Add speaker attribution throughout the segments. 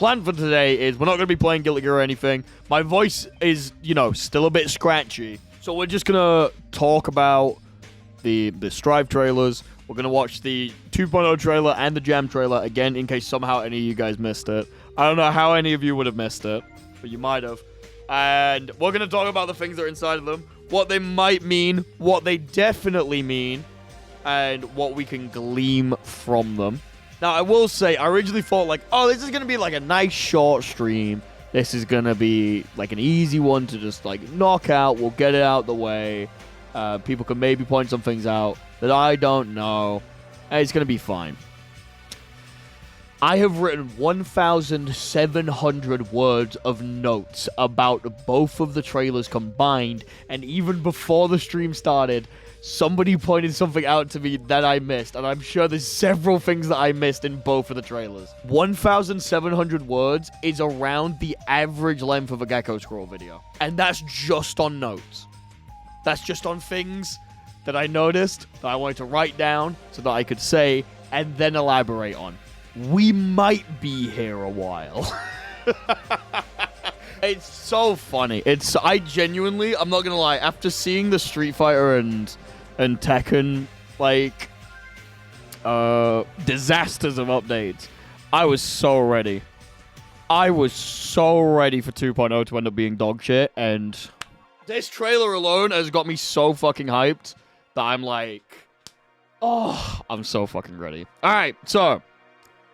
Speaker 1: plan for today is we're not going to be playing Guilty Gear or anything. My voice is, you know, still a bit scratchy. So we're just going to talk about the Strive trailers. We're going to watch the 2.0 trailer and the Jam trailer again in case somehow any of you guys missed it. I don't know how any of you would have missed it, but you might have. And we're going to talk about the things that are inside of them, what they might mean, what they definitely mean, and what we can glean from them. Now, I will say, I originally thought, like, oh, this is going to be, like, a nice short stream. This is going to be, like, an easy one to just, like, knock out. We'll get it out the way. People can maybe point some things out that I don't know. And it's going to be fine. I have written 1,700 words of notes about both of the trailers combined, and even before the stream started, somebody pointed something out to me that I missed, and I'm sure there's several things that I missed in both of the trailers. 1,700 words is around the average length of a Gecko Scroll video, and that's just on notes. That's just on things that I noticed, that I wanted to write down, so that I could say, and then elaborate on. We might be here a while. It's so funny. I genuinely, I'm not gonna lie, after seeing the Street Fighter and Tekken, like, disasters of updates, I was so ready. I was so ready for 2.0 to end up being dog shit, and this trailer alone has got me so fucking hyped that I'm like, oh, I'm so fucking ready. Alright, so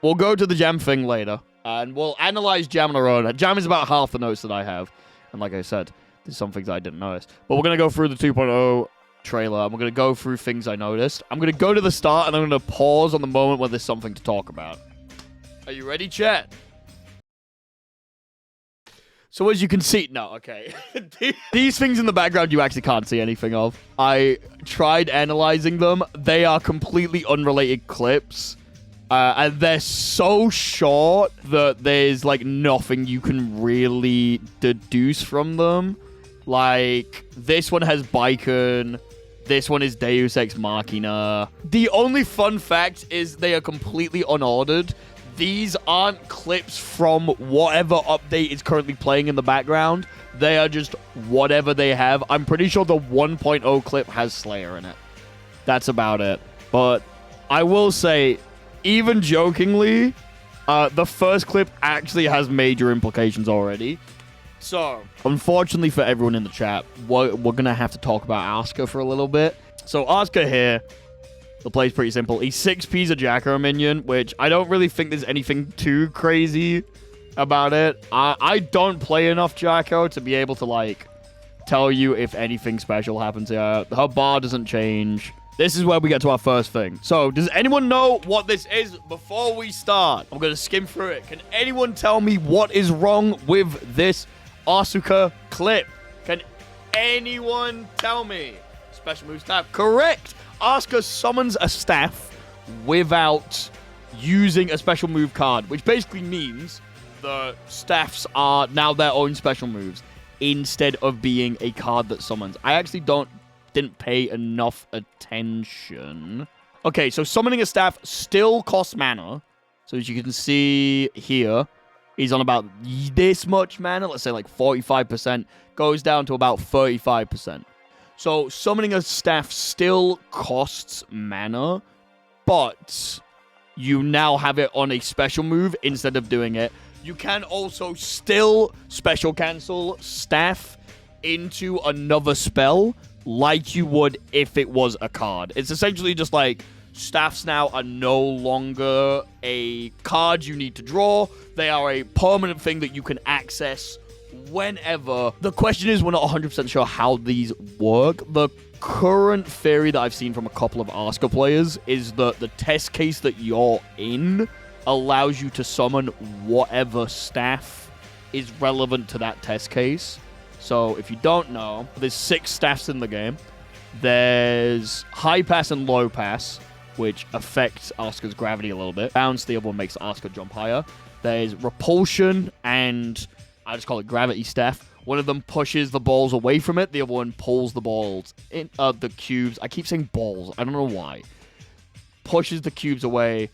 Speaker 1: we'll go to the Jam thing later, and we'll analyze Jam on our own. Jam is about half the notes that I have, and like I said, there's some things I didn't notice. But we're going to go through the 2.0 trailer, and we're going to go through things I noticed. I'm going to go to the start, and I'm going to pause on the moment where there's something to talk about. Are you ready, chat? So as you can see... No, okay. These things in the background you actually can't see anything of. I tried analyzing them. They are completely unrelated clips. And they're so short that there's, like, nothing you can really deduce from them. Like, this one has Baiken. This one is Deus Ex Machina. The only fun fact is they are completely unordered. These aren't clips from whatever update is currently playing in the background. They are just whatever they have. I'm pretty sure the 1.0 clip has Slayer in it. That's about it. But I will say, even jokingly, the first clip actually has major implications already. So, unfortunately for everyone in the chat, we're going to have to talk about Asuka for a little bit. So, Asuka here, the play's pretty simple. He's 6P's a Jacko minion, which I don't really think there's anything too crazy about it. I don't play enough Jacko to be able to, like, tell you if anything special happens here. Her bar doesn't change. This is where we get to our first thing. So, does anyone know what this is before we start? I'm going to skim through it. Can anyone tell me what is wrong with this Asuka clip? Can anyone tell me? Special move staff. Correct. Asuka summons a staff without using a special move card, which basically means the staffs are now their own special moves instead of being a card that summons. I actually didn't pay enough attention. Okay, so summoning a staff still costs mana. So as you can see here, he's on about this much mana. Let's say like 45%. Goes down to about 35%. So summoning a staff still costs mana, but you now have it on a special move instead of doing it. You can also still special cancel staff into another spell like you would if it was a card. It's essentially just like staffs now are no longer a card you need to draw. They are a permanent thing that you can access whenever. The question is, we're not 100% sure how these work. The current theory that I've seen from a couple of Asuka players is that the test case that you're in allows you to summon whatever staff is relevant to that test case. So if you don't know, there's 6 staffs in the game. There's high pass and low pass, which affects Asuka's gravity a little bit. Bounce, the other one makes Asuka jump higher. There's repulsion and I just call it gravity staff. One of them pushes the balls away from it. The other one pulls the balls in the cubes. I keep saying balls. I don't know why. Pushes the cubes away.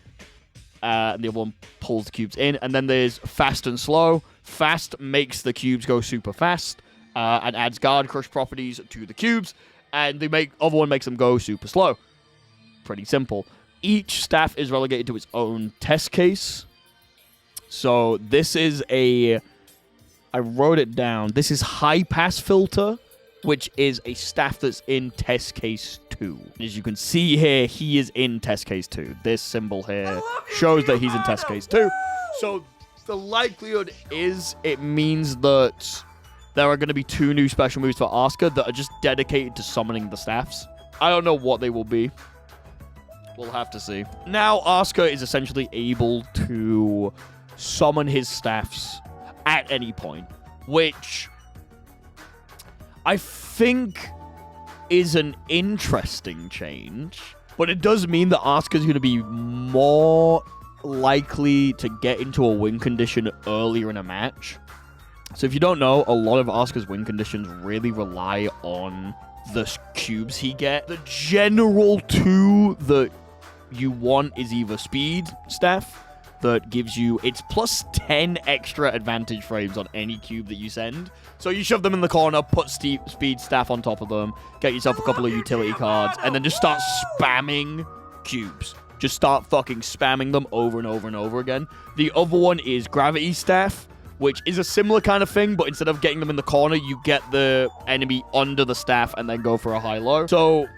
Speaker 1: and the other one pulls the cubes in. And then there's fast and slow. Fast makes the cubes go super fast and adds guard crush properties to the cubes. And the other one makes them go super slow. Pretty simple. Each staff is relegated to its own test case. So this is I wrote it down. This is high pass filter, which is a staff that's in test case 2. As you can see here, he is in test case 2. This symbol here shows that he's in test case 2. So the likelihood is it means that there are going to be 2 new special moves for Asuka that are just dedicated to summoning the staffs. I don't know what they will be. We'll have to see. Now, Asuka is essentially able to summon his staffs at any point, which I think is an interesting change. But it does mean that Asuka's going to be more likely to get into a win condition earlier in a match. So if you don't know, a lot of Asuka's win conditions really rely on the cubes he gets. The general 2 that you want is either speed staff that gives you it's plus 10 extra advantage frames on any cube that you send. So you shove them in the corner, put speed staff on top of them, get yourself a couple of utility cards, and then just start spamming cubes. Just start fucking spamming them over and over and over again. The other one is gravity staff, which is a similar kind of thing, but instead of getting them in the corner, you get the enemy under the staff and then go for a high-low. So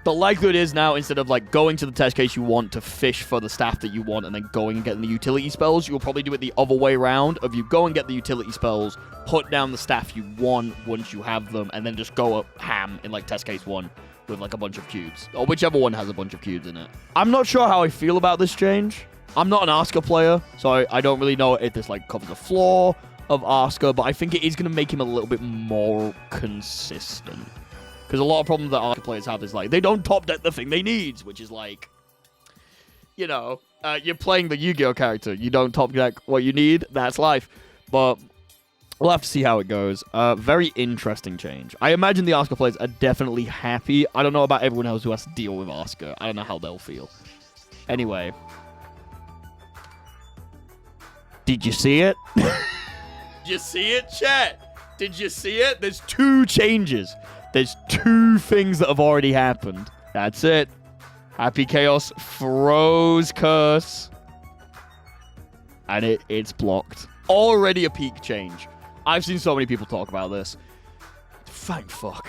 Speaker 1: the likelihood is now, instead of like going to the test case you want to fish for the staff that you want and then going and getting the utility spells, you'll probably do it the other way around of you go and get the utility spells, put down the staff you want once you have them, and then just go up ham in like test case 1 with like a bunch of cubes. Or whichever one has a bunch of cubes in it. I'm not sure how I feel about this change. I'm not an Asuka player, so I don't really know if this like covers the flaw of Asuka, but I think it is going to make him a little bit more consistent. Because a lot of problems that Asuka players have is like, they don't top deck the thing they need, which is like, you know, you're playing the Yu-Gi-Oh character. You don't top deck what you need. That's life. But we'll have to see how it goes. Very interesting change. I imagine the Asuka players are definitely happy. I don't know about everyone else who has to deal with Asuka. I don't know how they'll feel. Anyway. Did you see it? Did you see it, chat? Did you see it? There's 2 changes. There's 2 things that have already happened. That's it. Happy Chaos froze Curse. And it's blocked. Already a peak change. I've seen so many people talk about this. Thank fuck.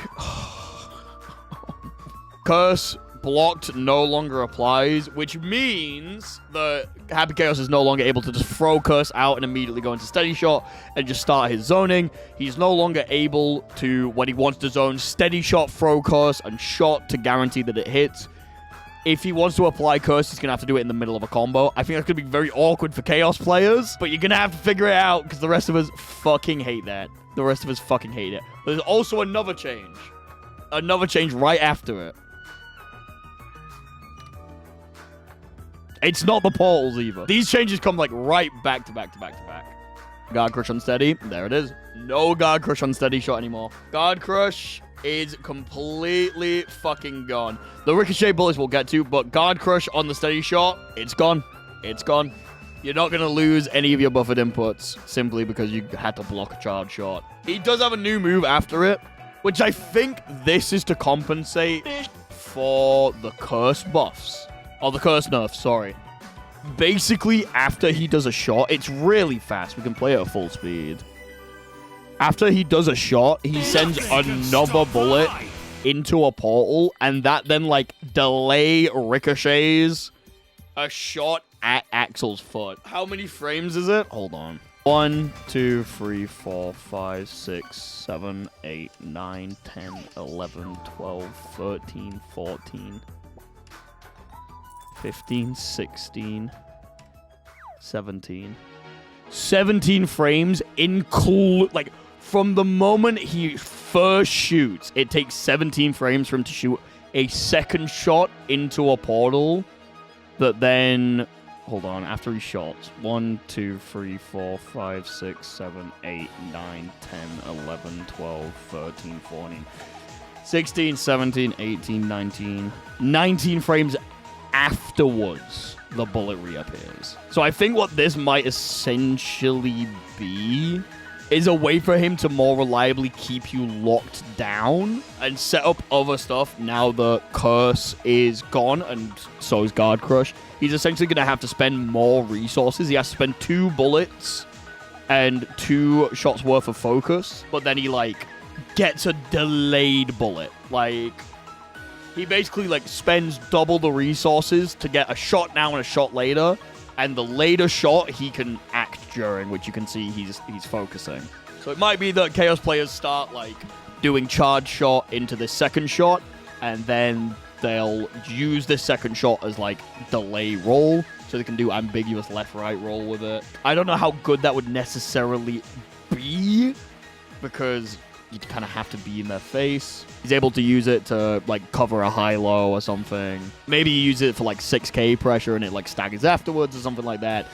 Speaker 1: Curse blocked no longer applies, which means that Happy Chaos is no longer able to just throw Curse out and immediately go into Steady Shot and just start his zoning. He's no longer able to, when he wants to zone, Steady Shot, throw Curse, and Shot to guarantee that it hits. If he wants to apply Curse, he's going to have to do it in the middle of a combo. I think that's going to be very awkward for Chaos players, but you're going to have to figure it out because the rest of us fucking hate that. The rest of us fucking hate it. There's also another change. Another change right after it. It's not the portals either. These changes come like right back to back to back to back. Guard Crush Unsteady. There it is. No Guard Crush Unsteady Shot anymore. Guard Crush is completely fucking gone. The Ricochet bullets we'll get to, but Guard Crush on the Steady Shot, it's gone. It's gone. You're not going to lose any of your buffered inputs simply because you had to block a charge shot. He does have a new move after it, which I think this is to compensate for the curse buffs. Oh, the curse nerfs, sorry. Basically, after he does a shot, it's really fast. We can play it at full speed. After he does a shot, he sends another bullet into a portal, and that then, like, delay ricochets a shot at Axel's foot. How many frames is it? Hold on. 1, 2, 3, 4, 5, 6, 7, 8, 9, 10, 11, 12, 13, 14... 15, 16, 17. 17 frames include, like, from the moment he first shoots, it takes 17 frames for him to shoot a second shot into a portal that then, hold on, after he shots, 1, 2, 3, 4, 5, 6, 7, 8, 9, 10, 11, 12, 13, 14, 16, 17, 18, 19. 19 frames afterwards the bullet reappears. So I think what this might essentially be is a way for him to more reliably keep you locked down and set up other stuff now the curse is gone and so is Guard Crush. He's essentially going to have to spend more resources. He has to spend 2 bullets and 2 shots worth of focus, but then he, like, gets a delayed bullet. Like, he basically, like, spends double the resources to get a shot now and a shot later, and the later shot he can act during, which you can see he's focusing. So it might be that Chaos players start, like, doing charge shot into the second shot, and then they'll use this second shot as, like, delay roll, so they can do ambiguous left-right roll with it. I don't know how good that would necessarily be, because you kind of have to be in their face. He's able to use it to, like, cover a high-low or something. Maybe you use it for, like, 6k pressure and it, like, staggers afterwards or something like that.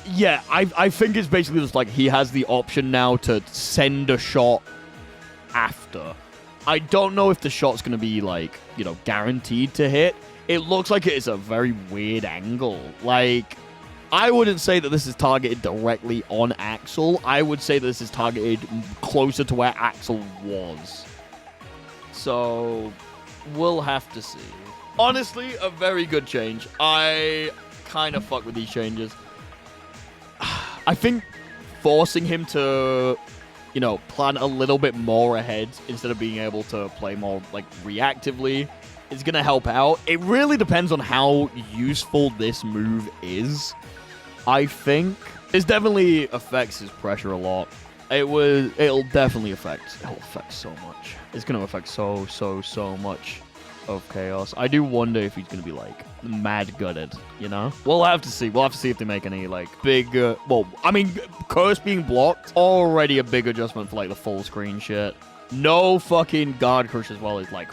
Speaker 1: Yeah, I think it's basically just, like, he has the option now to send a shot after. I don't know if the shot's going to be, like, you know, guaranteed to hit. It looks like it is a very weird angle. Like, I wouldn't say that this is targeted directly on Axel. I would say that this is targeted closer to where Axel was. So, we'll have to see. Honestly, a very good change. I kind of fuck with these changes. I think forcing him to, you know, plan a little bit more ahead instead of being able to play more, like, reactively is going to help out. It really depends on how useful this move is. I think this definitely affects his pressure a lot. It'll definitely affect so much. It's going to affect so much of Chaos. I do wonder if he's going to be, like, mad gutted, you know? We'll have to see. We'll have to see if they make any, like, big, well, I mean, Curse being blocked, already a big adjustment for, like, the full screen shit. No fucking Guard Crush as well is, like,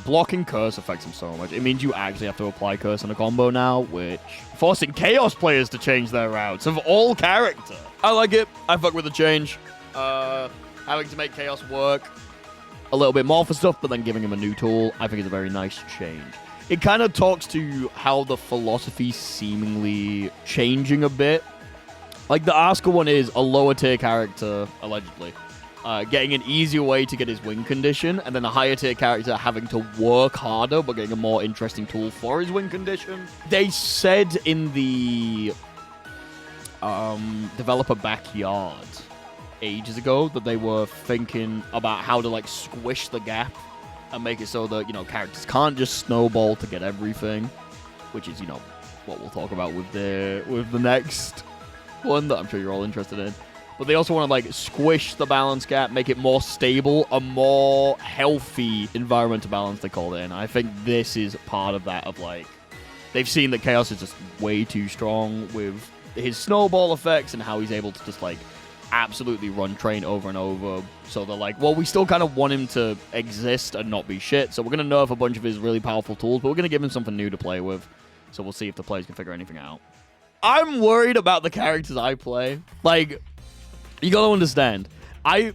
Speaker 1: blocking Curse affects him so much. It means you actually have to apply Curse in a combo now, which forcing Chaos players to change their routes of all character. I like it. I fuck with the change. Having to make Chaos work a little bit more for stuff, but then giving him a new tool, I think is a very nice change. It kind of talks to how the philosophy seemingly changing a bit. Like, the Asuka one is a lower tier character, allegedly, getting an easier way to get his win condition, and then a higher tier character having to work harder, but getting a more interesting tool for his win condition. They said in the developer backyard ages ago that they were thinking about how to, like, squish the gap and make it so that, you know, characters can't just snowball to get everything, which is, you know, what we'll talk about with the next one that I'm sure you're all interested in. But they also want to, like, squish the balance gap, make it more stable, a more healthy environment to balance, they call it. And I think this is part of that, of, like, they've seen that Chaos is just way too strong with his snowball effects and how he's able to just, like, absolutely run train over and over. So they're like, well, we still kind of want him to exist and not be shit. So we're going to nerf a bunch of his really powerful tools, but we're going to give him something new to play with. So we'll see if the players can figure anything out. I'm worried about the characters I play. Like, you gotta understand, I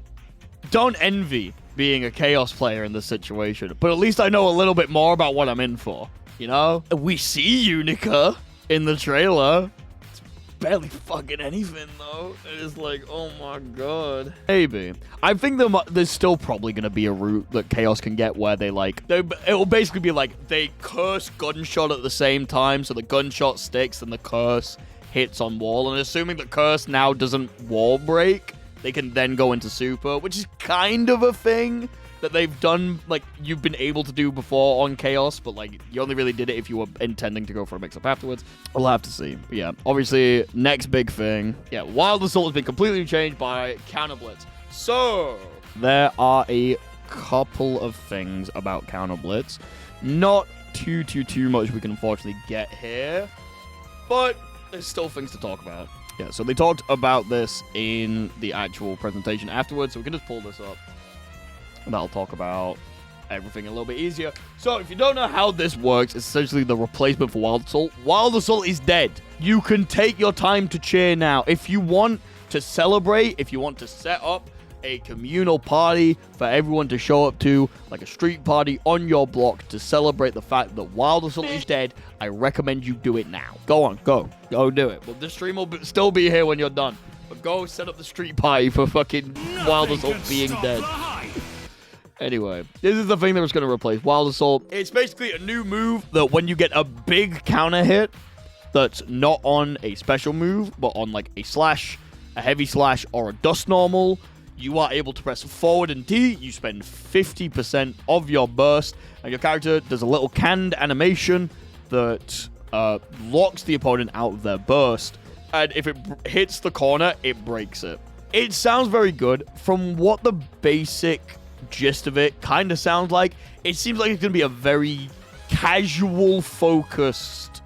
Speaker 1: don't envy being a Chaos player in this situation, but at least I know a little bit more about what I'm in for, you know? We see Unica in the trailer. It's barely fucking anything, though. It's like, oh my god. Maybe. I think there's still probably gonna be a route that Chaos can get where they, like, it'll basically be like, they curse gunshot at the same time, so the gunshot sticks and the curse hits on wall, and assuming that Curse now doesn't wall break, they can then go into Super, which is kind of a thing that they've done, like, you've been able to do before on Chaos, but, like, you only really did it if you were intending to go for a mix-up afterwards. We'll have to see. But yeah, obviously, next big thing. Yeah, Wild Assault has been completely changed by Counter Blitz. So, there are a couple of things about Counter Blitz. Not too much we can unfortunately get here, but there's still things to talk about. Yeah, so they talked about this in the actual presentation afterwards, so we can just pull this up. And that'll talk about everything a little bit easier. So, if you don't know how this works, it's essentially the replacement for Wild Assault. Wild Assault is dead. You can take your time to cheer now. If you want to celebrate, if you want to set up, a communal party for everyone to show up to, like a street party on your block to celebrate the fact that Wild Assault is dead, I recommend you do it now. Go on, go do it. Well, this stream will still be here when you're done. But go set up the street party for fucking Wild Assault being dead. Anyway, this is the thing that was going to replace Wild Assault. It's basically a new move that when you get a big counter hit that's not on a special move, but on like a slash, a heavy slash, or a dust normal, you are able to press forward and D. You spend 50% of your burst, and your character does a little canned animation that locks the opponent out of their burst. And if it hits the corner, it breaks it. It sounds very good. From what the basic gist of it kind of sounds like, it seems like it's going to be a very casual focused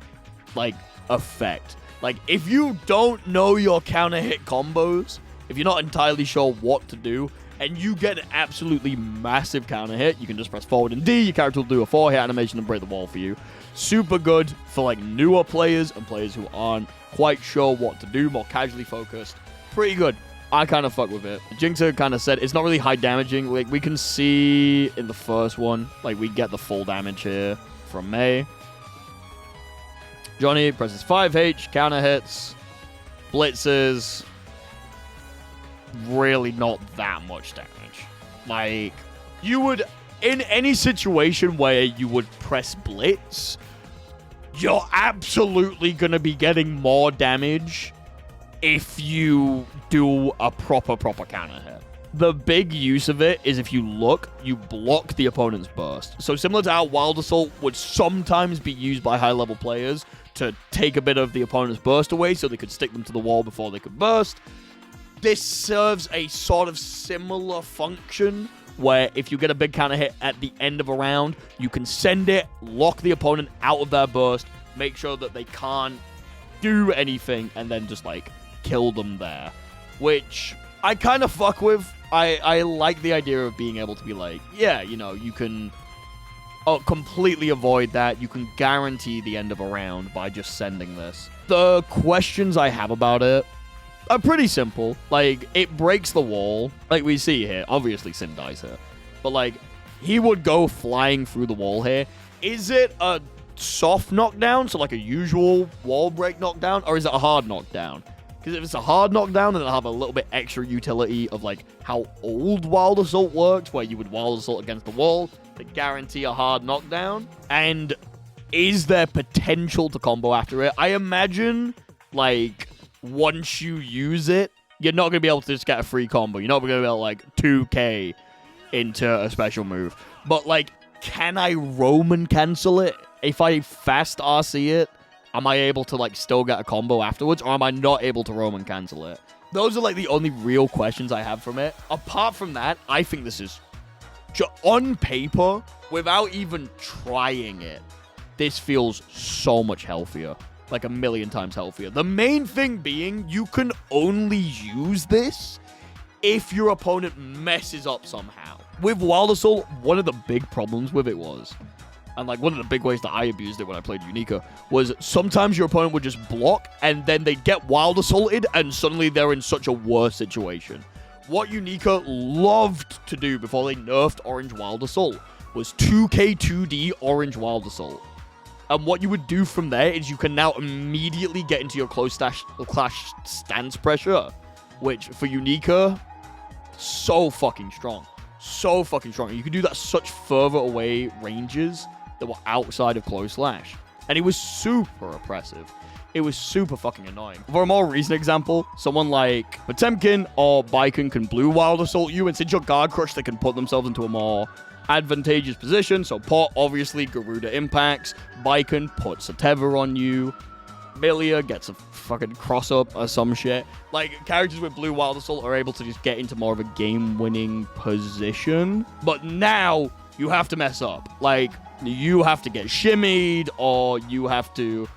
Speaker 1: like effect. Like if you don't know your counter hit combos, if you're not entirely sure what to do, and you get an absolutely massive counter hit, you can just press forward and D, your character will do a 4-hit animation and break the wall for you. Super good for like newer players and players who aren't quite sure what to do, more casually focused. Pretty good. I kind of fuck with it. Jinxer kind of said it's not really high damaging. Like we can see in the first one, like we get the full damage here from May. Johnny presses 5H, counter hits, blitzes. Really not that much damage. Like you would, in any situation where you would press blitz, you're absolutely going to be getting more damage if you do a proper counter hit. The big use of it is if you look, you block the opponent's burst. So similar to how Wild Assault would sometimes be used by high-level players to take a bit of the opponent's burst away so they could stick them to the wall before they could burst, this serves a sort of similar function where if you get a big counter hit at the end of a round, you can send it, lock the opponent out of their burst, make sure that they can't do anything, and then just like kill them there, which I kind of fuck with. I like the idea of being able to be like, yeah, you know, you can completely avoid that. You can guarantee the end of a round by just sending this. The questions I have about it are pretty simple. Like, it breaks the wall. Like we see here. Obviously, Sin dies here. But, like, he would go flying through the wall here. Is it a soft knockdown, so like a usual wall break knockdown, or is it a hard knockdown? Because if it's a hard knockdown, then it'll have a little bit extra utility of like how old Wild Assault worked, where you would Wild Assault against the wall to guarantee a hard knockdown. And is there potential to combo after it? I imagine, like, once you use it, you're not going to be able to just get a free combo. You're not going to be able to, like, 2k into a special move. But, like, can I Roman cancel it? If I fast RC it, am I able to, like, still get a combo afterwards? Or am I not able to Roman cancel it? Those are, like, the only real questions I have from it. Apart from that, I think this is, on paper, without even trying it, this feels so much healthier. Like, a million times healthier. The main thing being, you can only use this if your opponent messes up somehow. With Wild Assault, one of the big problems with it was, and like one of the big ways that I abused it when I played Unica, was sometimes your opponent would just block and then they'd get Wild Assaulted and suddenly they're in such a worse situation. What Unica loved to do before they nerfed Orange Wild Assault was 2k2d Orange Wild Assault. And what you would do from there is you can now immediately get into your close clash stance pressure, which for Unica, so fucking strong. So fucking strong. You could do that such further away ranges that were outside of close slash. And it was super oppressive. It was super fucking annoying. For a more recent example, someone like Potemkin or Baiken can blue Wild Assault you, and since you're guard crushed, they can put themselves into a more advantageous position. So Pot, obviously, Garuda impacts. Baiken puts a tether on you. Milia gets a fucking cross-up or some shit. Like, characters with blue Wild Assault are able to just get into more of a game-winning position. But now, you have to mess up. Like, you have to get shimmied, or you have to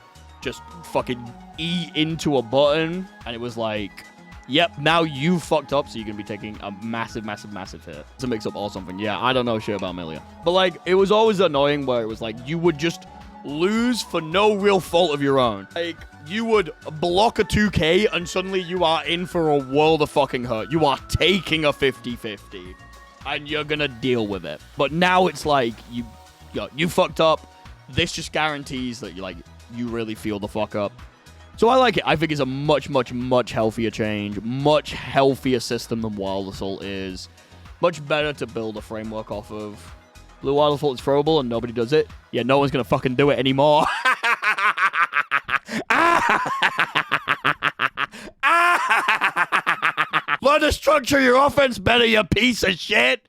Speaker 1: just fucking E into a button. And it was like, yep, now you fucked up, so you're going to be taking a massive, massive, massive hit to mix up or something. Yeah, I don't know shit about Milia. But, like, it was always annoying where it was like, you would just lose for no real fault of your own. Like, you would block a 2K and suddenly you are in for a world of fucking hurt. You are taking a 50-50 and you're gonna deal with it. But now it's like, you fucked up. This just guarantees that you really feel the fuck up. So I like it. I think it's a much, much, much healthier change. Much healthier system than Wild Assault is. Much better to build a framework off of. Blue Wild Assault is throwable and nobody does it. Yeah, no one's gonna fucking do it anymore. Learn to structure your offense better, you piece of shit.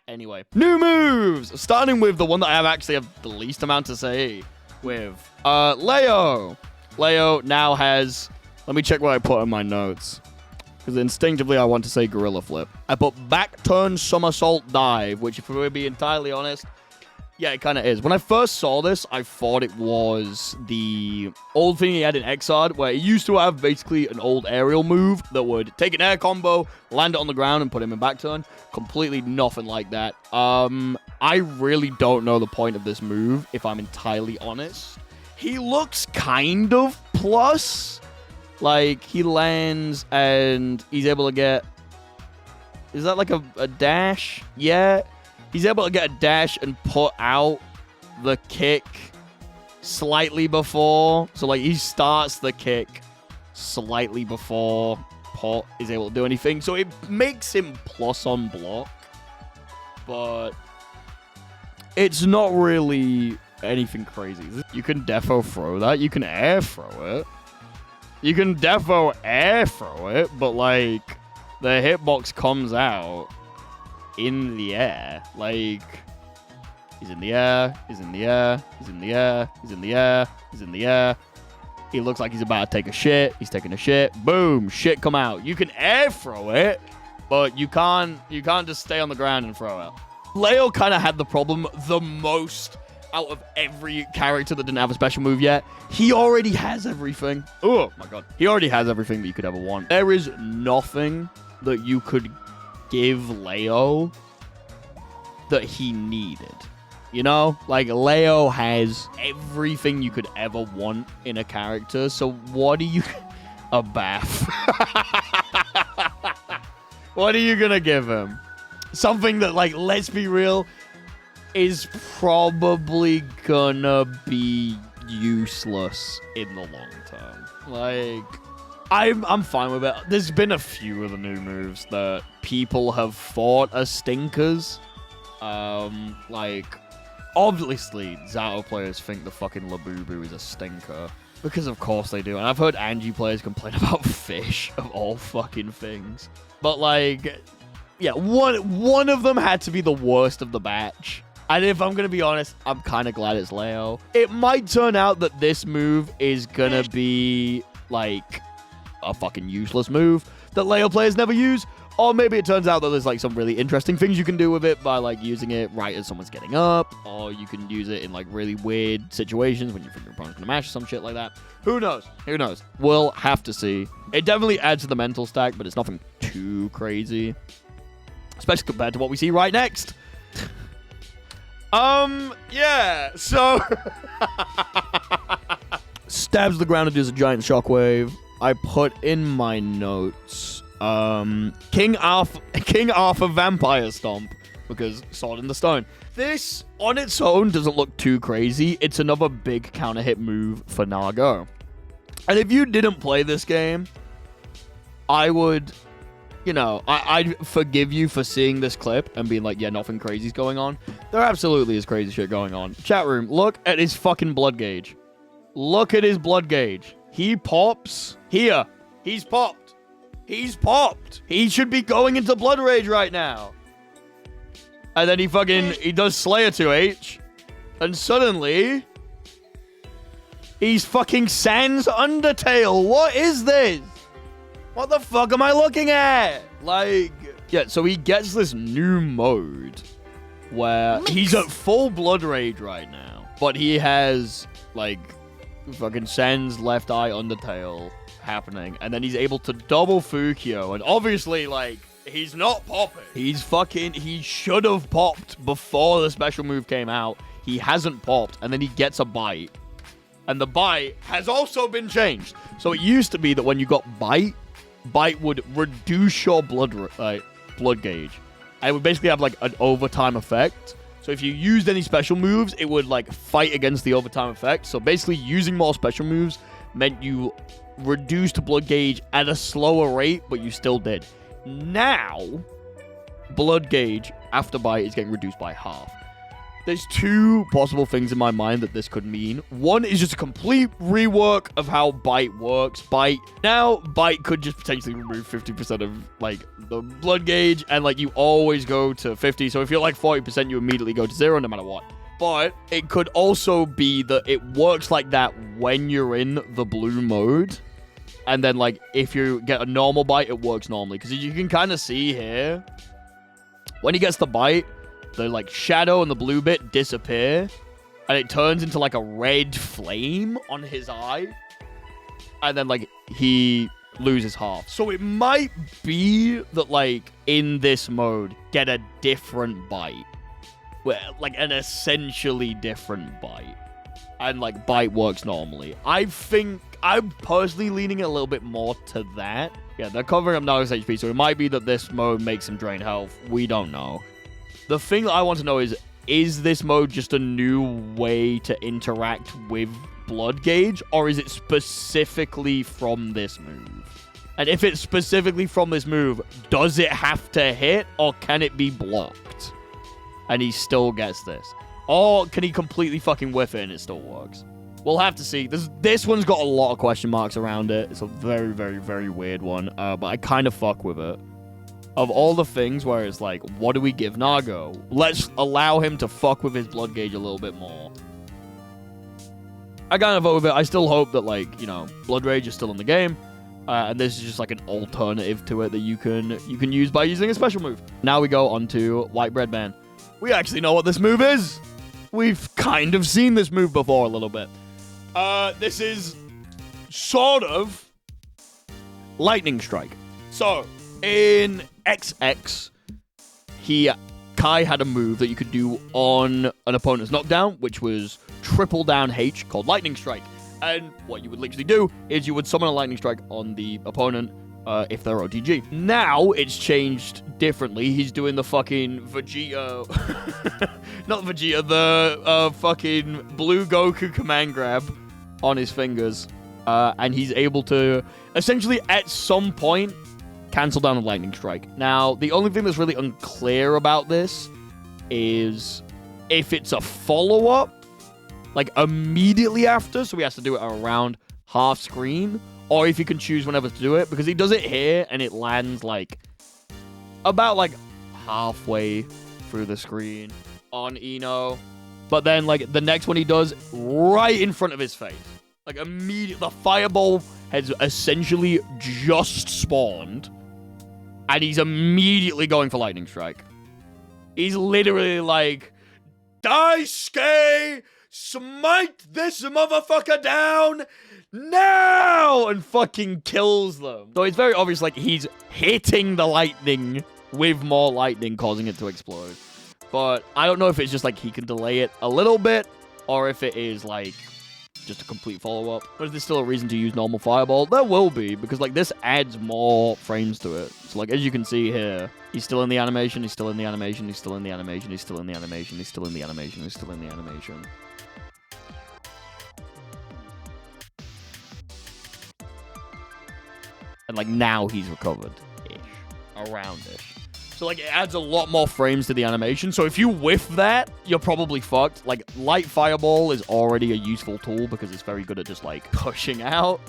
Speaker 1: Anyway, new moves. Starting with the one that I actually have the least amount to say with. Leo. Leo now has... Let me check what I put in my notes. Because instinctively I want to say Gorilla Flip. I put back turn somersault dive, which if we're going to be entirely honest, yeah, it kind of is. When I first saw this, I thought it was the old thing he had in Xrd, where he used to have basically an old aerial move that would take an air combo, land it on the ground, and put him in back turn. Completely nothing like that. I really don't know the point of this move, if I'm entirely honest. He looks kind of plus. Like, he lands and he's able to get... Is that like a dash? Yeah. He's able to get a dash and put out the kick slightly before. So, like, he starts the kick slightly before Pot is able to do anything. So, it makes him plus on block. But it's not really anything crazy. You can defo throw that. You can air throw it. You can defo air throw it. But, like, the hitbox comes out in the air. Like, he's in the air, he's in the air, he's in the air, he's in the air, he's in the air. He looks like he's about to take a shit. He's taking a shit. Boom, shit come out. You can air throw it, but you can't just stay on the ground and throw it. Leo kind of had the problem the most out of every character that didn't have a special move yet. He already has everything. Oh my god. He already has everything that you could ever want. There is nothing that you could give Leo that he needed. You know? Like, Leo has everything you could ever want in a character. So what are you... A bath. What are you gonna give him? Something that, like, let's be real, is probably gonna be useless in the long term. Like... I'm fine with it. There's been a few of the new moves that people have thought are stinkers. Like, obviously, Zato players think the fucking Labubu is a stinker. Because of course they do. And I've heard Angie players complain about Fish, of all fucking things. But, like, yeah, one of them had to be the worst of the batch. And if I'm going to be honest, I'm kind of glad it's Leo. It might turn out that this move is going to be, like... a fucking useless move that Leo players never use, or maybe it turns out that there's like some really interesting things you can do with it by like using it right as someone's getting up, or you can use it in like really weird situations when you think your opponent's gonna mash or some shit like that. Who knows? Who knows? We'll have to see. It definitely adds to the mental stack, but it's nothing too crazy, especially compared to what we see right next. Yeah, so stabs the ground and does a giant shockwave. I put in my notes, King Arthur Vampire Stomp, because Sword in the Stone. This, on its own, doesn't look too crazy. It's another big counter hit move for Nago. And if you didn't play this game, I would, you know, I'd forgive you for seeing this clip and being like, yeah, nothing crazy's going on. There absolutely is crazy shit going on. Chat room, look at his fucking blood gauge. Look at his blood gauge. He pops here. He's popped. He's popped. He should be going into Blood Rage right now. And then he does Slayer 2H. And suddenly, he's fucking Sans Undertale. What is this? What the fuck am I looking at? Like, yeah, so he gets this new mode where he's at full Blood Rage right now. But he has, like... fucking Sans Left Eye Undertale happening, and then he's able to double Fukio, and obviously, like, he's not popping. He should have popped before the special move came out. he hasn't popped, and then he gets a bite. And the bite has also been changed. So it used to be that when you got bite would reduce your blood gauge. And it would basically have like an overtime effect. So if you used any special moves, it would like fight against the overtime effect. So basically using more special moves meant you reduced blood gauge at a slower rate, but you still did. Now, blood gauge after bite is getting reduced by half. There's two possible things in my mind that this could mean. One is just a complete rework of how bite works. Bite could just potentially remove 50% of like the blood gauge, and like you always go to 50. So if you're like 40%, you immediately go to 0 no matter what. But it could also be that it works like that when you're in the blue mode. And then like if you get a normal bite, it works normally. Because you can kind of see here, when he gets the bite, the like shadow and the blue bit disappear, and it turns into like a red flame on his eye, and then like he loses half. So it might be that like in this mode, get a different bite, where like an essentially different bite, and like bite works normally. I think I'm personally leaning a little bit more to that. Yeah, they're covering up Nago's HP, so it might be that this mode makes him drain health. We don't know. The thing that I want to know is this mode just a new way to interact with blood gauge, or is it specifically from this move? And if it's specifically from this move, does it have to hit, or can it be blocked? And he still gets this. Or can he completely fucking whiff it and it still works? We'll have to see. This one's got a lot of question marks around it. It's a very, very, very weird one, but I kind of fuck with it. Of all the things where it's like, what do we give Nago? Let's allow him to fuck with his blood gauge a little bit more. I kind of vote with it. I still hope that, like, you know, blood rage is still in the game. And this is just like an alternative to it that you can use by using a special move. Now we go on to White Bread Man. We actually know what this move is. We've kind of seen this move before a little bit. This is sort of Lightning Strike. So, in XX, Ky had a move that you could do on an opponent's knockdown, which was triple down H, called Lightning Strike. And what you would literally do is you would summon a Lightning Strike on the opponent if they're OTG. Now it's changed differently. He's doing the fucking Vegeta... not Vegeta, the fucking blue Goku command grab on his fingers. And he's able to essentially, at some point, cancel down a Lightning Strike. Now, the only thing that's really unclear about this is if it's a follow-up, like immediately after, so he has to do it around half screen, or if you can choose whenever to do it, because he does it here, and it lands, like, about, like, halfway through the screen on Eno. But then, like, the next one he does right in front of his face. Like, immediately, the fireball has essentially just spawned, and he's immediately going for Lightning Strike. He's literally like, Daisuke, smite this motherfucker down now! And fucking kills them. So it's very obvious, like, he's hitting the lightning with more lightning, causing it to explode. But I don't know if it's just, like, he can delay it a little bit, or if it is, like, just a complete follow-up. But is there still a reason to use normal fireball? There will be, because like this adds more frames to it. So like as you can see here, he's still in the animation, he's still in the animation, he's still in the animation, he's still in the animation, he's still in the animation, he's still in the animation. And like now he's recovered-ish. Around-ish. So, like, it adds a lot more frames to the animation. So, if you whiff that, you're probably fucked. Like, Light Fireball is already a useful tool because it's very good at just, like, pushing out.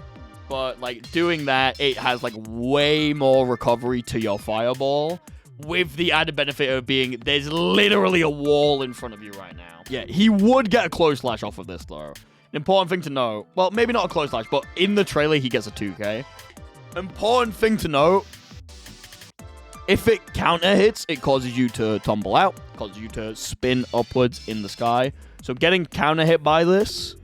Speaker 1: But, like, doing that, it has, like, way more recovery to your Fireball. With the added benefit of being, there's literally a wall in front of you right now. Yeah, he would get a close slash off of this, though. An important thing to know. Well, maybe not a close slash, but in the trailer, he gets a 2K. Important thing to note. If it counter hits, it causes you to tumble out, causes you to spin upwards in the sky. So getting counter hit by this,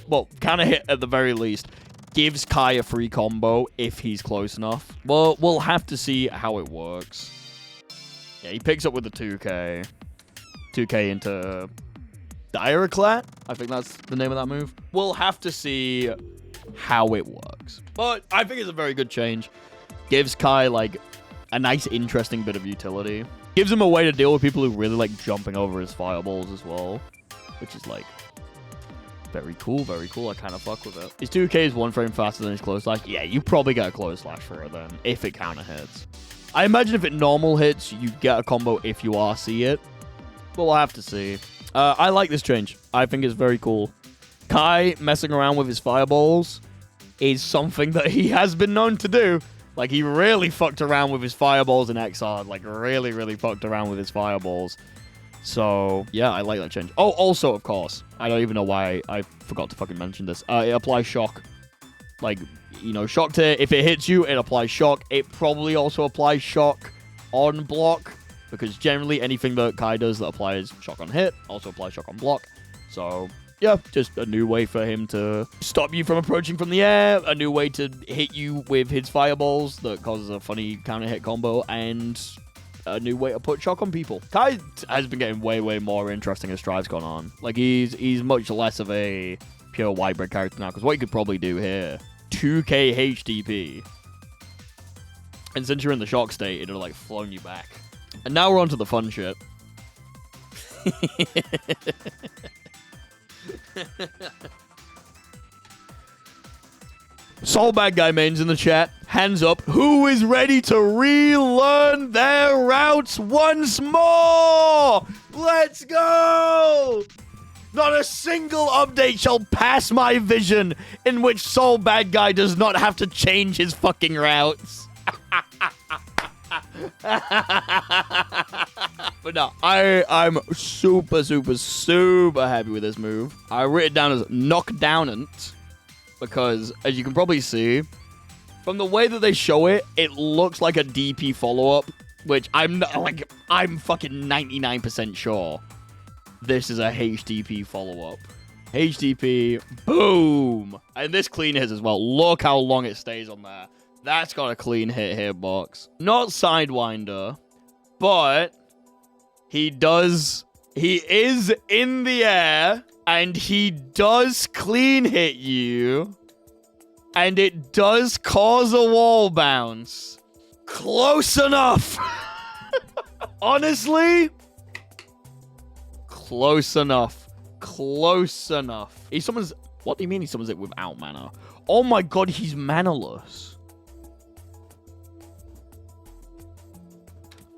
Speaker 1: well, counter hit at the very least, gives Ky a free combo if he's close enough. Well, we'll have to see how it works. Yeah, he picks up with the 2K. 2K into Diraclat? I think that's the name of that move. We'll have to see how it works. But I think it's a very good change. Gives Ky, like, a nice, interesting bit of utility. Gives him a way to deal with people who really like jumping over his fireballs as well. Which is, like, very cool, very cool. I kind of fuck with it. His 2K is 1 frame faster than his close slash. Yeah, you probably get a close slash for it then, if it counter hits. I imagine if it normal hits, you get a combo if you RC it. But we'll have to see. I like this change. I think it's very cool. Ky messing around with his fireballs is something that he has been known to do. Like, he really fucked around with his fireballs in XR. Like, really, really fucked around with his fireballs. So, yeah, I like that change. Oh, also, of course, I don't even know why I forgot to fucking mention this. It applies shock. Like, you know, shock to, if it hits you, it applies shock. It probably also applies shock on block. Because generally, anything that Ky does that applies shock on hit also applies shock on block. So, yeah, just a new way for him to stop you from approaching from the air. A new way to hit you with his fireballs that causes a funny counter hit combo. And a new way to put shock on people. Ky has been getting way, way more interesting as Strive's gone on. Like, he's much less of a pure wide break character now. Because what you could probably do here, 2k HDP. And since you're in the shock state, it'll, like, flown you back. And now we're on to the fun shit. Soul Badguy mains in the chat. Hands up. Who is ready to relearn their routes once more? Let's go! Not a single update shall pass my vision in which Soul Badguy does not have to change his fucking routes. But no, I'm super, super, super happy with this move. I wrote it down as knockdownant because, as you can probably see, from the way that they show it, it looks like a DP follow-up, which I'm fucking 99% sure this is a HDP follow-up. HDP, boom! And this clean hits as well. Look how long it stays on there. That's got a clean hit hitbox. Not Sidewinder, but he is in the air, and he does clean hit you, and it does cause a wall bounce. Close enough. Honestly, close enough. Close enough. He summons... What do you mean he summons it without mana? Oh my god, he's manaless.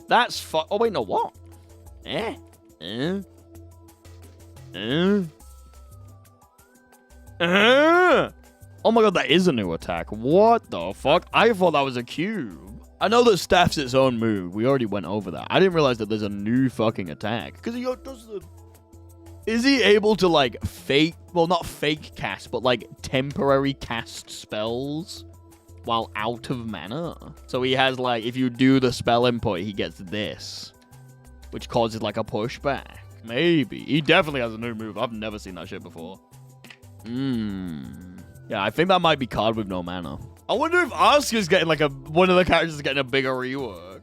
Speaker 1: That's fu- Oh, wait, no, what? Oh my god, that is a new attack. What the fuck? I thought that was a cube. I know that Staff's its own move. We already went over that. I didn't realize that there's a new fucking attack. Because he does the... Is he able to, like, fake... Well, not fake cast, but, like, temporary cast spells while out of mana? So he has, like, if you do the spell input, he gets this, which causes, like, a pushback. Maybe. He definitely has a new move. I've never seen that shit before. Yeah, I think that might be card with no mana. I wonder if Asuka's getting, like, one of the characters is getting a bigger rework.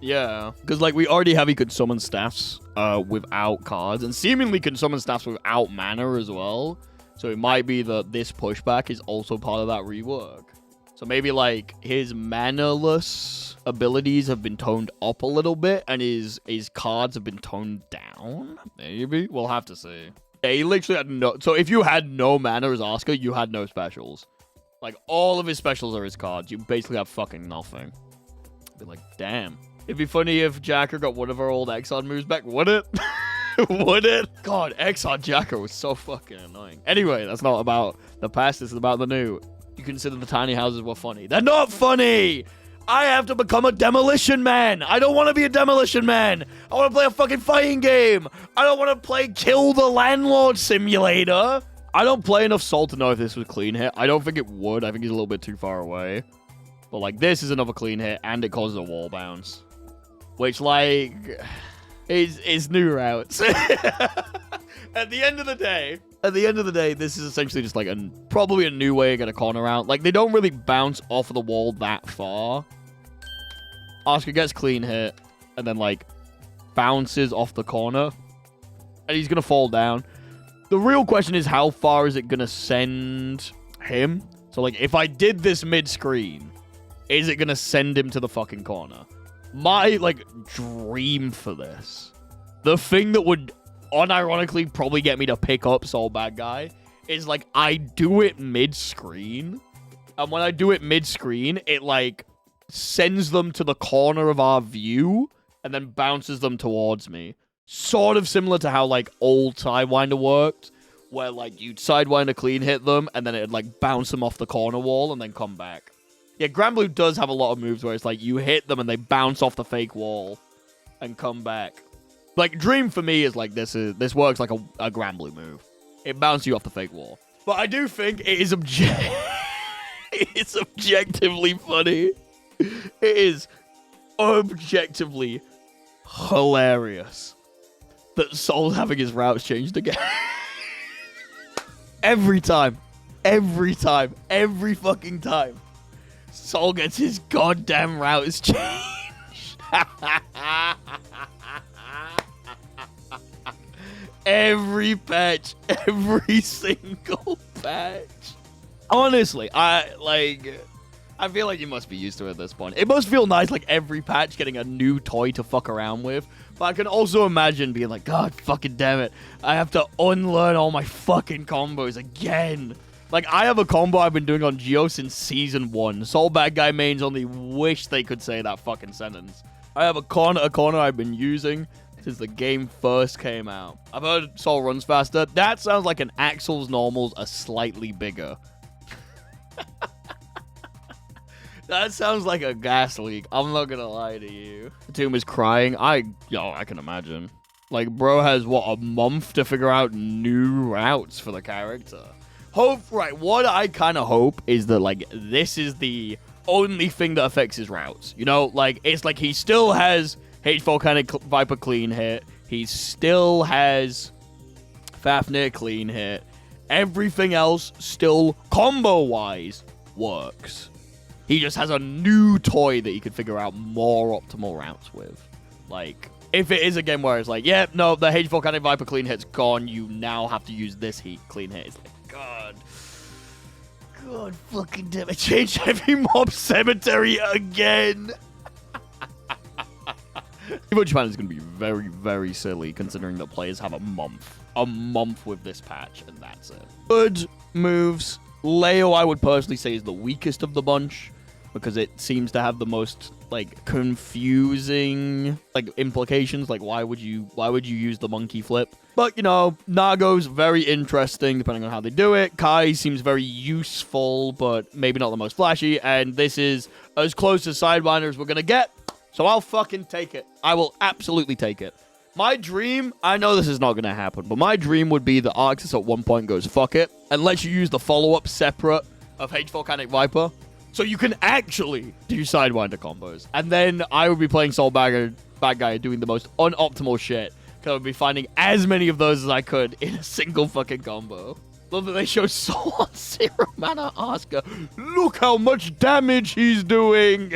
Speaker 1: Yeah, because, like, we already have he could summon staffs without cards, and seemingly can summon staffs without mana as well. So it might be that this pushback is also part of that rework. So maybe, like, his mana-less abilities have been toned up a little bit, and his cards have been toned down? Maybe? We'll have to see. Yeah, he literally had no... So if you had no mana as Asuka, you had no specials. Like, all of his specials are his cards. You basically have fucking nothing. Be like, damn. It'd be funny if Jacker got one of our old Exxon moves back, would it? Would it? God, Exxon Jacker was so fucking annoying. Anyway, that's not about the past, this is about the new. You consider the tiny houses were funny. They're not funny! I have to become a demolition man! I don't want to be a demolition man! I want to play a fucking fighting game! I don't want to play Kill the Landlord Simulator! I don't play enough Soul to know if this was clean hit. I don't think it would. I think he's a little bit too far away. But, like, this is another clean hit, and it causes a wall bounce. Which, like, is new routes. At the end of the day, this is essentially just, like, probably a new way to get a corner out. Like, they don't really bounce off of the wall that far. Asuka gets clean hit, and then, like, bounces off the corner. and he's going to fall down. The real question is, how far is it going to send him? So, like, if I did this mid-screen, is it going to send him to the fucking corner? My, like, dream for this, the thing that would unironically probably get me to pick up Soul Badguy is, like, I do it mid-screen. And when I do it mid-screen, it, like, sends them to the corner of our view and then bounces them towards me. Sort of similar to how, like, old Sidewinder worked, where, like, you'd Sidewinder clean hit them, and then it'd, like, bounce them off the corner wall and then come back. Yeah, Granblue does have a lot of moves where it's, like, you hit them and they bounce off the fake wall and come back. Like, Dream for me is, like, this works like a Granblue move. It bounces you off the fake wall. But I do think it is it's objectively funny. It is objectively hilarious that Soul's having his routes changed again. Every time. Every time. Every fucking time. Soul gets his goddamn routes changed. Every patch. Every single patch. Honestly, I feel like you must be used to it at this point. It must feel nice, like, every patch getting a new toy to fuck around with. But I can also imagine being like, God fucking damn it. I have to unlearn all my fucking combos again. Like, I have a combo I've been doing on Geo since Season 1. Soul Badguy mains only wish they could say that fucking sentence. I have a corner I've been using since the game first came out. I've heard Soul runs faster. That sounds like an Axel's normals are slightly bigger. That sounds like a gas leak. I'm not gonna lie to you. Tomb is crying. I can imagine. Like, bro has, what, a month to figure out new routes for the character. What I kind of hope is that, like, this is the only thing that affects his routes. You know, like, it's like he still has H-Volcanic Viper clean hit. He still has Fafnir clean hit. Everything else still, combo-wise, works. He just has a new toy that he could figure out more optimal routes with. Like, if it is a game where it's like, yeah, no, the H-Volcanic Viper clean hit's gone, you now have to use this heat clean hit. It's like, God fucking damn it. Change Heavy Mob Cemetery again. Evo Japan is going to be very, very silly considering that players have a month with this patch, and that's it. Good moves. Leo, I would personally say, is the weakest of the bunch because it seems to have the most, like, confusing, like, implications. Like, why would you use the monkey flip? But, you know, Nago's very interesting depending on how they do it. Ky seems very useful, but maybe not the most flashy. And this is as close to Sidewinder as we're going to get. So I'll fucking take it. I will absolutely take it. My dream, I know this is not going to happen, but my dream would be that Arxis at one point goes, fuck it, and lets you use the follow-up separate of H-Volcanic Viper, so you can actually do Sidewinder combos. And then I would be playing Soul Badguy doing the most unoptimal shit, because I would be finding as many of those as I could in a single fucking combo. Love that they show Soul on 0 mana Asuka. Look how much damage he's doing!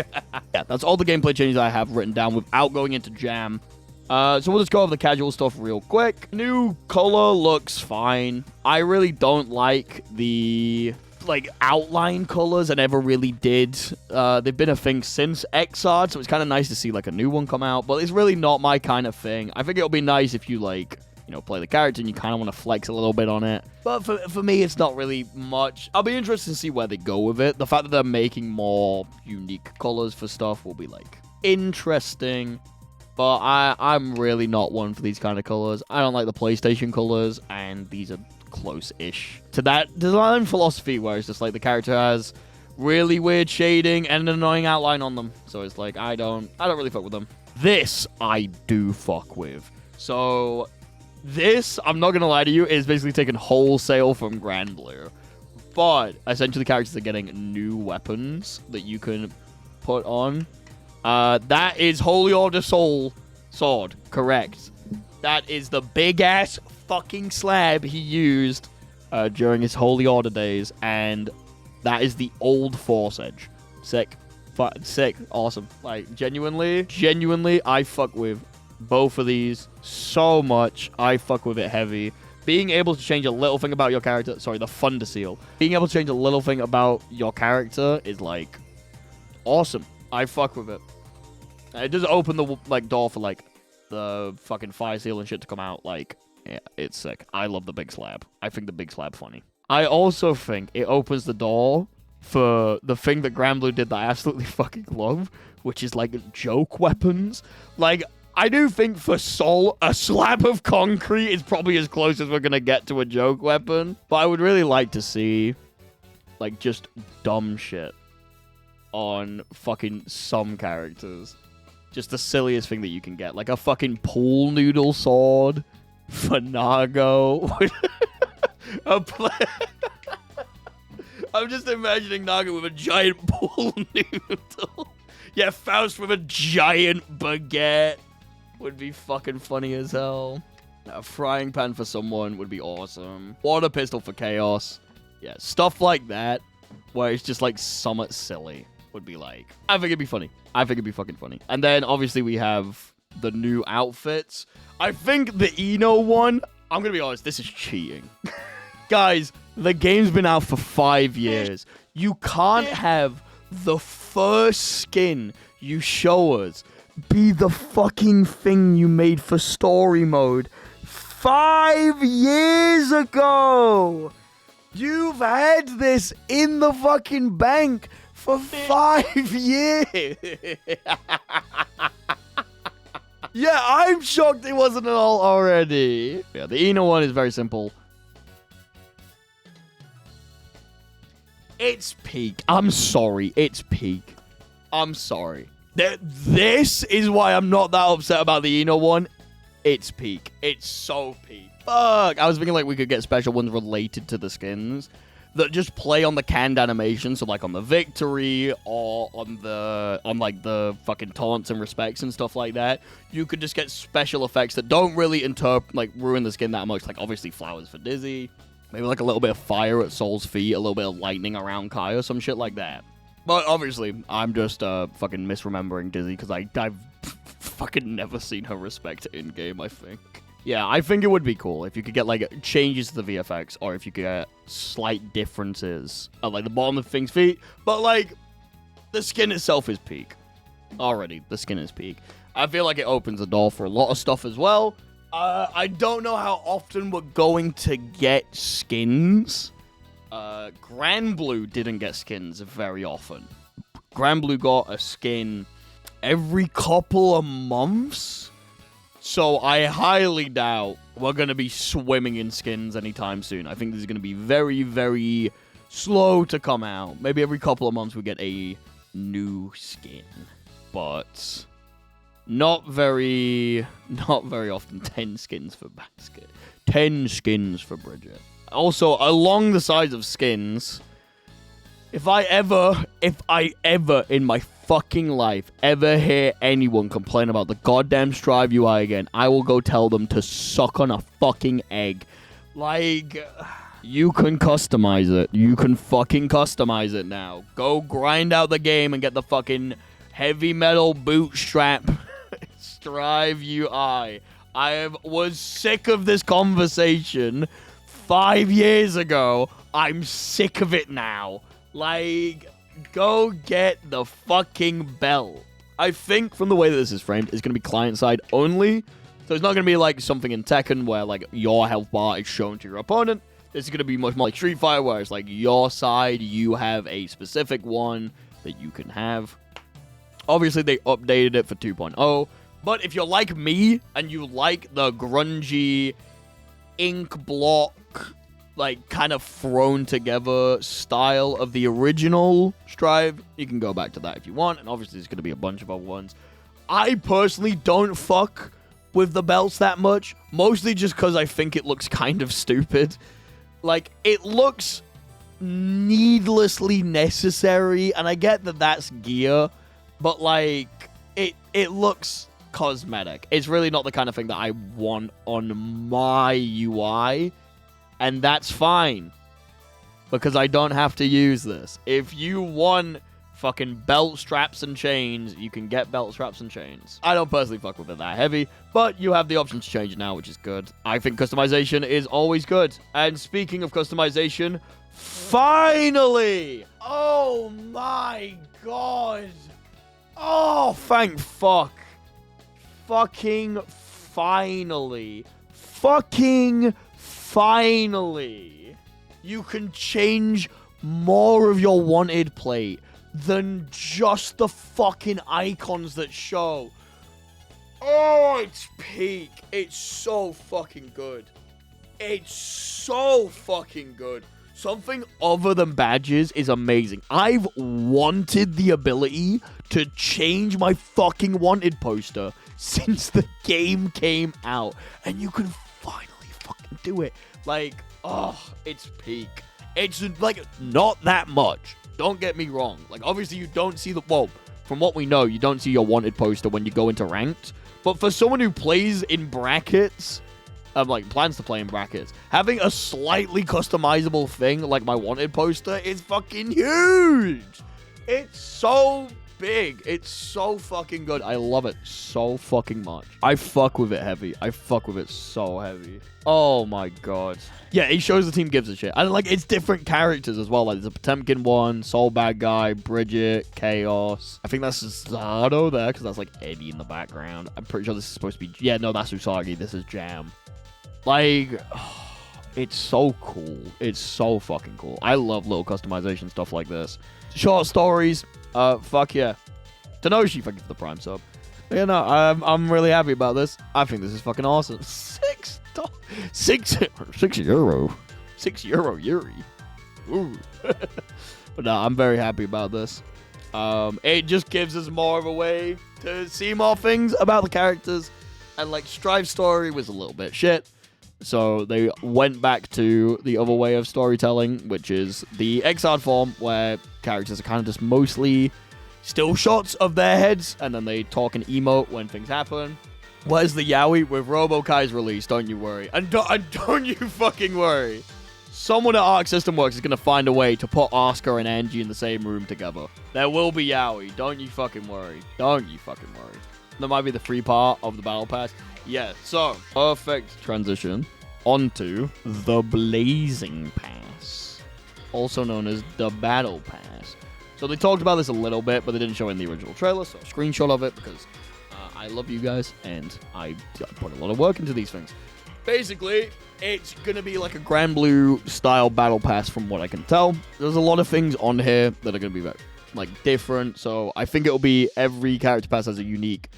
Speaker 1: Yeah, that's all the gameplay changes I have written down without going into jam. So we'll just go over the casual stuff real quick. New color looks fine. I really don't like the, like, outline colors I never really did. They've been a thing since Xrd, so it's kind of nice to see, like, a new one come out, but it's really not my kind of thing. I think it'll be nice if you, like, you know, play the character and you kind of want to flex a little bit on it. But for me, it's not really much. I'll be interested to see where they go with it. The fact that they're making more unique colors for stuff will be, like, interesting. But I'm really not one for these kind of colors. I don't like the PlayStation colors, and these are close-ish to that design philosophy where it's just like the character has really weird shading and an annoying outline on them. So it's like, I don't really fuck with them. This I do fuck with. So this, I'm not gonna lie to you, is basically taken wholesale from Granblue. But essentially characters are getting new weapons that you can put on. That is Holy Order Soul Sword, correct. That is the big-ass fucking slab he used during his Holy Order days, and that is the old Force Edge. Sick. Sick. Awesome. Like, genuinely, I fuck with both of these so much. I fuck with it heavy. Being able to change a little thing about your character, sorry, the Thunder Seal. Being able to change a little thing about your character is like awesome. I fuck with it. It does open the like door for like the fucking Fire Seal and shit to come out. Like, yeah, it's sick. I love the big slab. I think the big slab funny. I also think it opens the door for the thing that Granblue did that I absolutely fucking love, which is like joke weapons. Like, I do think for Sol, a slab of concrete is probably as close as we're gonna get to a joke weapon. But I would really like to see like just dumb shit on fucking some characters. Just the silliest thing that you can get. Like a fucking pool noodle sword for Nago. I'm just imagining Nago with a giant pool noodle. Yeah, Faust with a giant baguette would be fucking funny as hell. A frying pan for someone would be awesome. Water pistol for Chaos. Yeah, stuff like that, where it's just like somewhat silly, would be like, I think it'd be funny. I think it'd be fucking funny. And then obviously we have the new outfits. I think the Eno one, I'm gonna be honest, this is cheating. Guys, the game's been out for 5 years. You can't have the first skin you show us be the fucking thing you made for story mode 5 years ago. You've had this in the fucking bank for 5 years. Yeah, I'm shocked it wasn't at all already. Yeah, the Eno one is very simple. It's peak. I'm sorry. It's peak. I'm sorry. This is why I'm not that upset about the Eno one. It's peak. It's so peak. Fuck. I was thinking like we could get special ones related to the skins that just play on the canned animation. So like on the victory or on like the fucking taunts and respects and stuff like that. You could just get special effects that don't really ruin the skin that much. Like obviously flowers for Dizzy. Maybe like a little bit of fire at Sol's feet, a little bit of lightning around Ky or some shit like that. But obviously, I'm just fucking misremembering Dizzy because I've fucking never seen her respect in-game, I think. Yeah, I think it would be cool if you could get like changes to the VFX or if you could get slight differences at like the bottom of things' feet. But like, the skin itself is peak. Already, the skin is peak. I feel like it opens the door for a lot of stuff as well. I don't know how often we're going to get skins. Granblue didn't get skins very often. Granblue got a skin every couple of months. So I highly doubt we're going to be swimming in skins anytime soon. I think this is going to be very, very slow to come out. Maybe every couple of months we get a new skin. But not very often. 10 skins for Basket. 10 skins for Bridget. Also, along the sides of skins, if I ever in my fucking life ever hear anyone complain about the goddamn Strive UI again, I will go tell them to suck on a fucking egg. Like, you can customize it. You can fucking customize it now. Go grind out the game and get the fucking heavy metal bootstrap Strive UI. I was sick of this conversation 5 years ago. I'm sick of it now. Like, go get the fucking belt. I think from the way that this is framed, it's going to be client-side only. So it's not going to be like something in Tekken where like your health bar is shown to your opponent. This is going to be much more like Street Fighter where it's like your side, you have a specific one that you can have. Obviously, they updated it for 2.0. But if you're like me and you like the grungy ink block, like kind of thrown together style of the original Strive, you can go back to that if you want. And obviously there's going to be a bunch of other ones. I personally don't fuck with the belts that much, mostly just because I think it looks kind of stupid. Like, it looks needlessly necessary, and I get that that's gear, but like, it looks cosmetic. It's really not the kind of thing that I want on my UI. And that's fine, because I don't have to use this. If you want fucking belt straps and chains. You can get belt straps and chains. I don't personally fuck with it that heavy, but you have the option to change it now, which is good. I think customization is always good. And speaking of customization, finally! Oh my god! Oh, thank fuck. Fucking finally. Fucking finally. You can change more of your wanted plate than just the fucking icons that show. Oh, it's peak. It's so fucking good. It's so fucking good. Something other than badges is amazing. I've wanted the ability to change my fucking wanted poster since the game came out. And you can finally fucking do it. Like, oh, it's peak. It's, like, not that much. Don't get me wrong. Like, obviously, you don't see the... Well, from what we know, you don't see your wanted poster when you go into ranked. But for someone who plays in brackets... like, plans to play in brackets. Having a slightly customizable thing like my wanted poster is fucking huge. It's so big. It's so fucking good. I love it so fucking much. I fuck with it heavy. I fuck with it so heavy. Oh my god. Yeah, it shows the team gives a shit. And like, it's different characters as well. Like, there's a Potemkin one, Soul Badguy, Bridget, Chaos. I think that's Zato there, because that's like Eddie in the background. I'm pretty sure this is supposed to be... Yeah, no, that's Usagi. This is Jam. Like, oh, it's so cool. It's so fucking cool. I love little customization stuff like this. Short stories. Fuck yeah. Tenoshi, thank you for the Prime sub. But yeah, no, I'm really happy about this. I think this is fucking awesome. €6 Yuri. Ooh. But no, I'm very happy about this. It just gives us more of a way to see more things about the characters. And like, Strive's story was a little bit shit. So they went back to the other way of storytelling, which is the Exiled form, where characters are kind of just mostly still shots of their heads, and then they talk and emote when things happen. Where's the Yaoi? With Robo-Ky's release, don't you worry. And don't you fucking worry. Someone at Arc System Works is going to find a way to put Asuka and Angie in the same room together. There will be Yaoi. Don't you fucking worry. Don't you fucking worry. That might be the free part of the Battle Pass. Yeah, so, perfect transition onto the Blazing Pass, also known as the Battle Pass. So they talked about this a little bit, but they didn't show it in the original trailer, so a screenshot of it, because I love you guys, and I put a lot of work into these things. Basically, it's going to be like a Grand Blue style Battle Pass from what I can tell. There's a lot of things on here that are going to be like different, so I think it'll be every character pass has a unique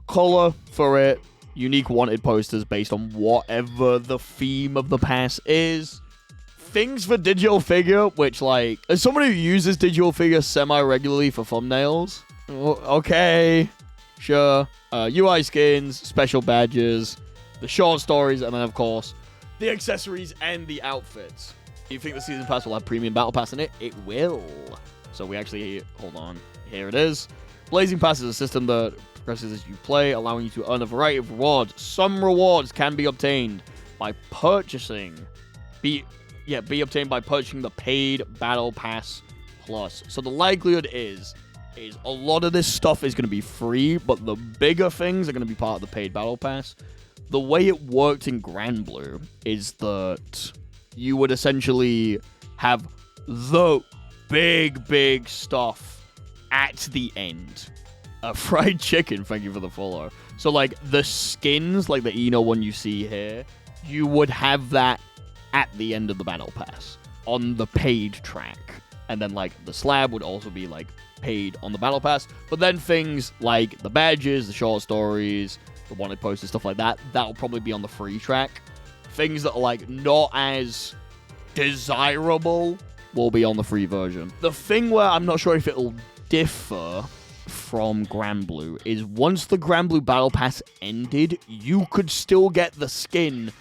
Speaker 1: color for it, unique wanted posters based on whatever the theme of the pass is. Things for digital figure, which, like, as someone who uses digital figure semi-regularly for thumbnails, okay, sure. UI skins, special badges, the short stories, and then, of course, the accessories and the outfits. Do you think the Season Pass will have Premium Battle Pass in it? It will. So we actually, hold on, here it is. Blazing Pass is a system that progresses as you play, allowing you to earn a variety of rewards. Some rewards can be obtained by purchasing. Be obtained by purchasing the paid Battle Pass Plus. So the likelihood is a lot of this stuff is going to be free, but the bigger things are going to be part of the paid Battle Pass. The way it worked in Grand Blue is that you would essentially have the big stuff at the end. Fried chicken, thank you for the follow. So, like, the skins, like the Eno one you see here, you would have that at the end of the Battle Pass on the paid track. And then, like, the slab would also be, like, paid on the Battle Pass. But then things like the badges, the short stories, the wanted posters, stuff like that, that'll probably be on the free track. Things that are, like, not as desirable will be on the free version. The thing where I'm not sure if it'll differ from Grand Blue is once the Grand Blue Battle Pass ended, you could still get the skin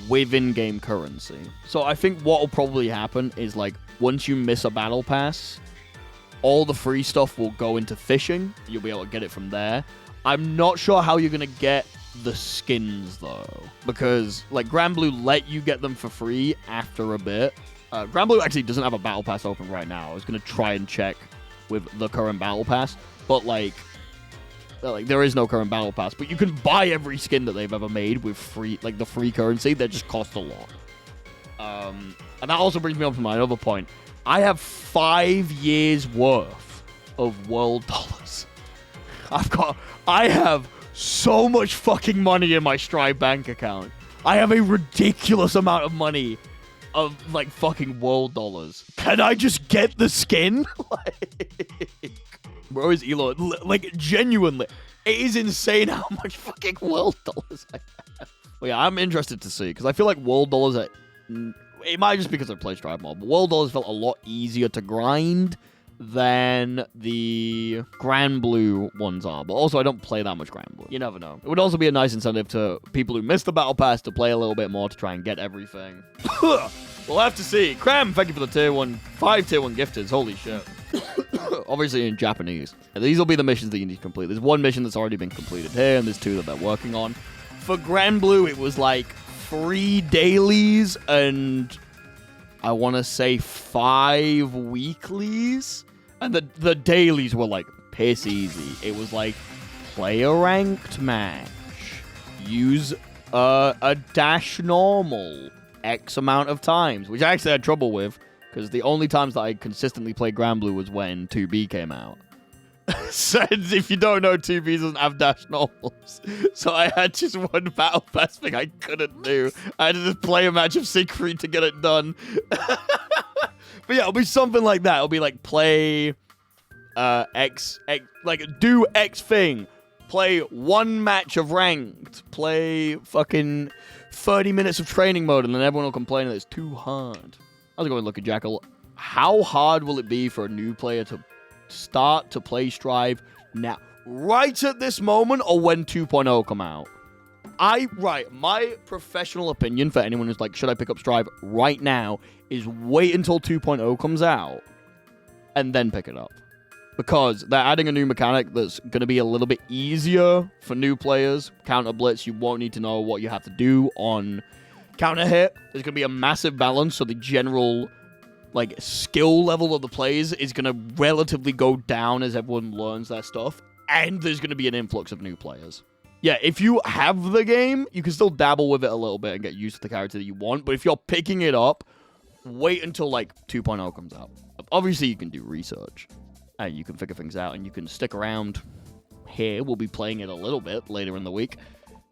Speaker 1: with in-game currency. So I think what will probably happen is, like, once you miss a Battle Pass, all the free stuff will go into fishing. You'll be able to get it from there. I'm not sure how you're going to get the skins, though, because, like, Grand Blue let you get them for free after a bit. Grand Blue actually doesn't have a Battle Pass open right now. I was going to try and check with the current battle pass, but like there is no current battle pass, but you can buy every skin that they've ever made with the free currency that just costs a lot. And that also brings me on to my other point. I have 5 years worth of world dollars. I have so much fucking money in my Strive bank account. I have a ridiculous amount of money of like fucking world dollars. Can I just get the skin? Like, where is Elon? Like, genuinely, it is insane how much fucking world dollars I have. But yeah, I'm interested to see, because I feel like world dollars are... It might just because I play Strive more, but world dollars felt a lot easier to grind than the Grand Blue ones are. But also, I don't play that much Grand Blue. You never know. It would also be a nice incentive to people who missed the Battle Pass to play a little bit more to try and get everything. We'll have to see. Cram, thank you for the tier 1. 5 tier 1 gifteds. Holy shit. Obviously in Japanese. These will be the missions that you need to complete. There's 1 mission that's already been completed here, and there's 2 that they're working on. For Grand Blue, it was like 3 dailies and I want to say 5 weeklies. And the dailies were like piss easy. It was like play a ranked match, use a dash normal X amount of times, which I actually had trouble with because the only times that I consistently played Grand Blue was when 2B came out. So if you don't know, 2B doesn't have dash normals. So I had just 1 battle pass thing I couldn't do. I had to just play a match of Siegfried to get it done. But yeah, it'll be something like that. It'll be like play X, like do X thing. Play 1 match of ranked. Play fucking 30 minutes of training mode, and then everyone will complain that it's too hard. How's it going, Lucky Jackal? How hard will it be for a new player to start to play Strive now? Right at this moment, or when 2.0 come out? My professional opinion for anyone who's like, should I pick up Strive right now, is wait until 2.0 comes out and then pick it up. Because they're adding a new mechanic that's going to be a little bit easier for new players. Counter Blitz, you won't need to know what you have to do on counter hit. There's going to be a massive balance, so the general like skill level of the players is going to relatively go down as everyone learns their stuff. And there's going to be an influx of new players. Yeah, if you have the game, you can still dabble with it a little bit and get used to the character that you want. But if you're picking it up, wait until like 2.0 comes out. Obviously, you can do research and you can figure things out and you can stick around here. We'll be playing it a little bit later in the week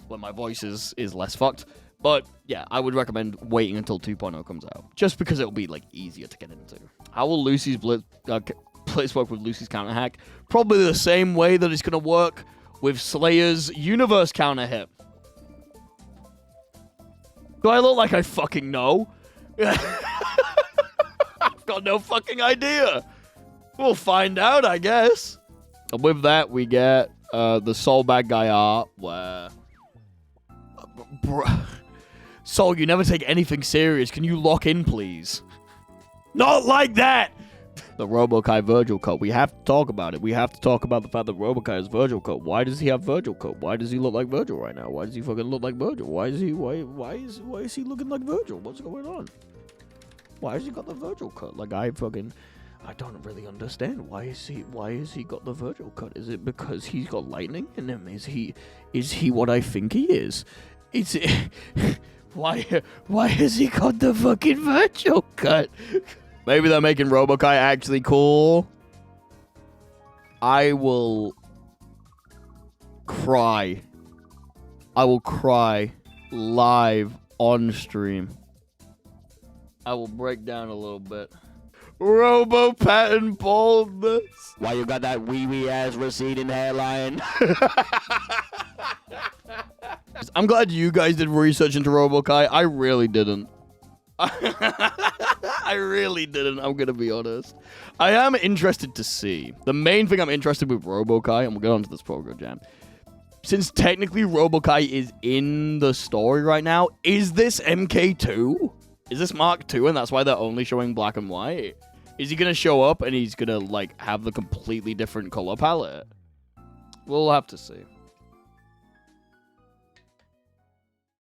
Speaker 1: when my voice is less fucked. But yeah, I would recommend waiting until 2.0 comes out, just because it'll be like easier to get into. How will Lucy's Blitz work with Lucy's counter hack? Probably the same way that it's going to work with Slayer's universe counter hit. Do I look like I fucking know? I've got no fucking idea. We'll find out, I guess. And with that, we get the Soul Badguy art, where... Soul, you never take anything serious. Can you lock in, please? Not like that! The Robo-Ky Virgil cut. We have to talk about it. We have to talk about the fact that Robo-Ky is Virgil cut. Why does he have Virgil cut? Why does he look like Virgil right now? Why does he fucking look like Virgil? Why is he looking like Virgil? What's going on? Why has he got the Virgil cut? Like, I don't really understand. Why is he got the Virgil cut? Is it because he's got lightning in him? Is he what I think he is? Is it why has he got the fucking Virgil cut? Maybe they're making Robo-Ky actually cool. I will cry. I will cry live on stream. I will break down a little bit. Robo-Patent baldness. Why you got that wee ass receding hairline? I'm glad you guys did research into Robo-Ky. I really didn't. I really didn't, I'm gonna be honest. I am interested to see. The main thing I'm interested with Robo-Ky, and we'll get on to this Program Jam. Since technically Robo-Ky is in the story right now, is this MK2? Is this Mark II and that's why they're only showing black and white? Is he gonna show up and he's gonna, like, have the completely different color palette? We'll have to see.